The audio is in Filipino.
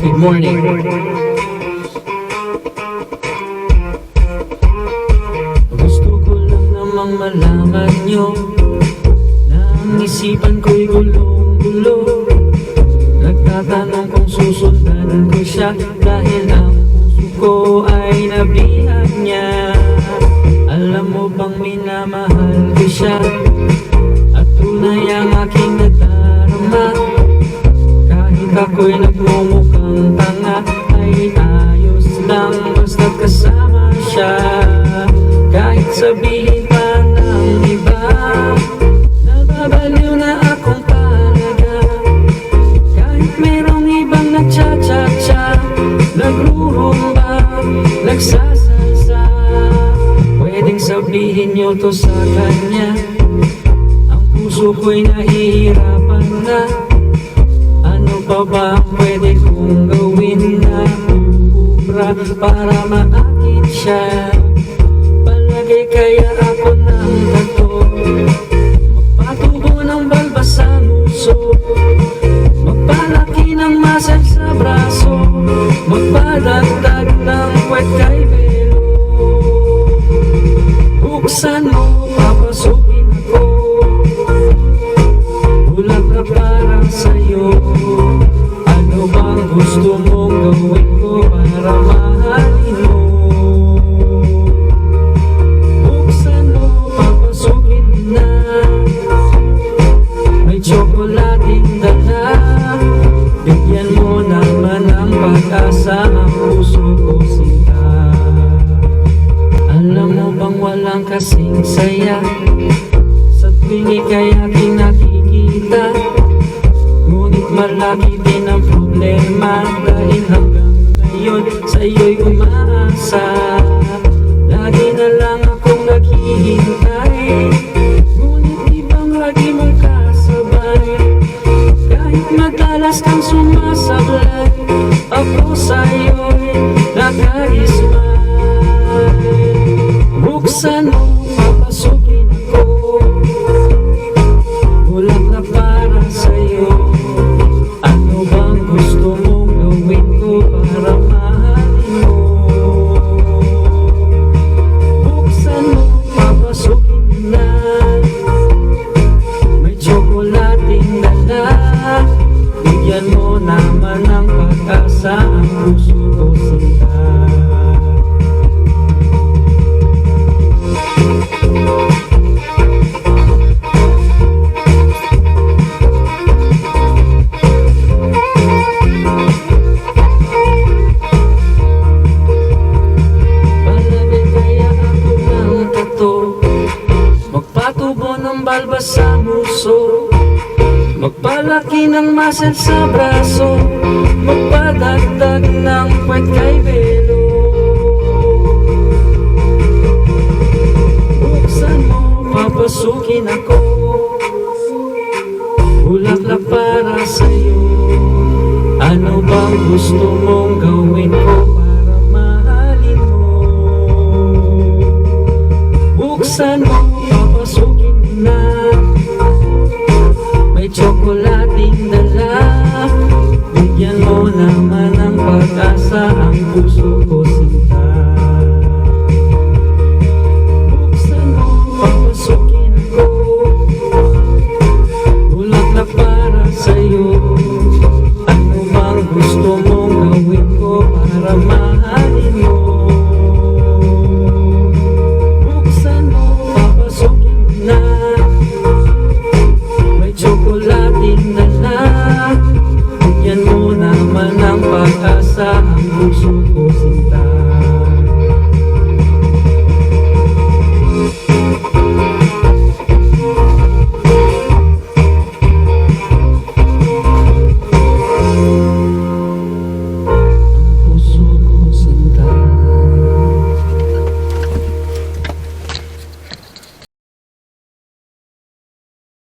Good morning. Gusto ko lang namang malaman nyo na ang isipan ko'y gulong-gulo. Nagtatanong kung susundan ko siya dahil ang puso ko ay nabihag niya. Alam mo bang minamahal ko siya at tunay ang aking nadarama. Kahit ako'y nagmumukhang tanga ay ayos lang basta't kasama siya. Kahit sabihin pa ng iba nababaliw na akong talaga. Kahit merong ibang nagcha-cha-cha, nagrurumba, nagsasalsa, pwedeng sabihin niyo to sa kanya. Ang puso ko'y nahihirapan na. Ano pa ba ang pwede kong gawin na uubra para maakit siya? Palagay kaya ako ng tato, magpatubo ng balbas sa nguso, magpalaki ng muscle sa braso, magpadagdag ng puwet kay belo. Buksan mo, papasukin ako, bulag na para sa'yo. Ano bang gusto mong gawin ko para mahalin mo? Buksan mo, papasukin na, may tsokolating dala. Bigyan mo naman ng pag-asa ang puso ko sinta. Alam mo bang walang kasing saya sa tuwing ika'y aking nakikita? Ngunit malaki din ang problema dahil hanggang ngayon sa'yo'y umaasa. Lagi na lang akong naghihintay, ngunit di bang lagi mong kasabay? Kahit madalas kang sumasablay, ako sa'yo'y naka-ismay. Buksan mo, papasukin ako, bulag na para sa'yo. Ano bang gusto mong gawin ko para mahalin mo? Buksan mo, papasukin na, may tsokolating dala. Bigyan mo naman ng pag-asa ang puso ko sinta. Magpatubo ng balbas sa nguso, magpalaki ng muscle sa braso, magpadagdag ng puwet kay belo. Buksan mo, papasukin ako, bulaklak para sa'yo. Ano bang gusto mong gawin ko para mahalin mo? Buksan mo, papasukin na, may tsokolating dala. Bigyan mo naman ng pag-asa ang puso ko sinta. Buksan mo, papasukin ako, bulaklak para sa'yo. Ano bang gusto mong gawin ko para mahalin mo? Buksan mo, papasukin na, may tsokolating dala. Bigyan mo naman ng pag-asa ang puso ko sinta.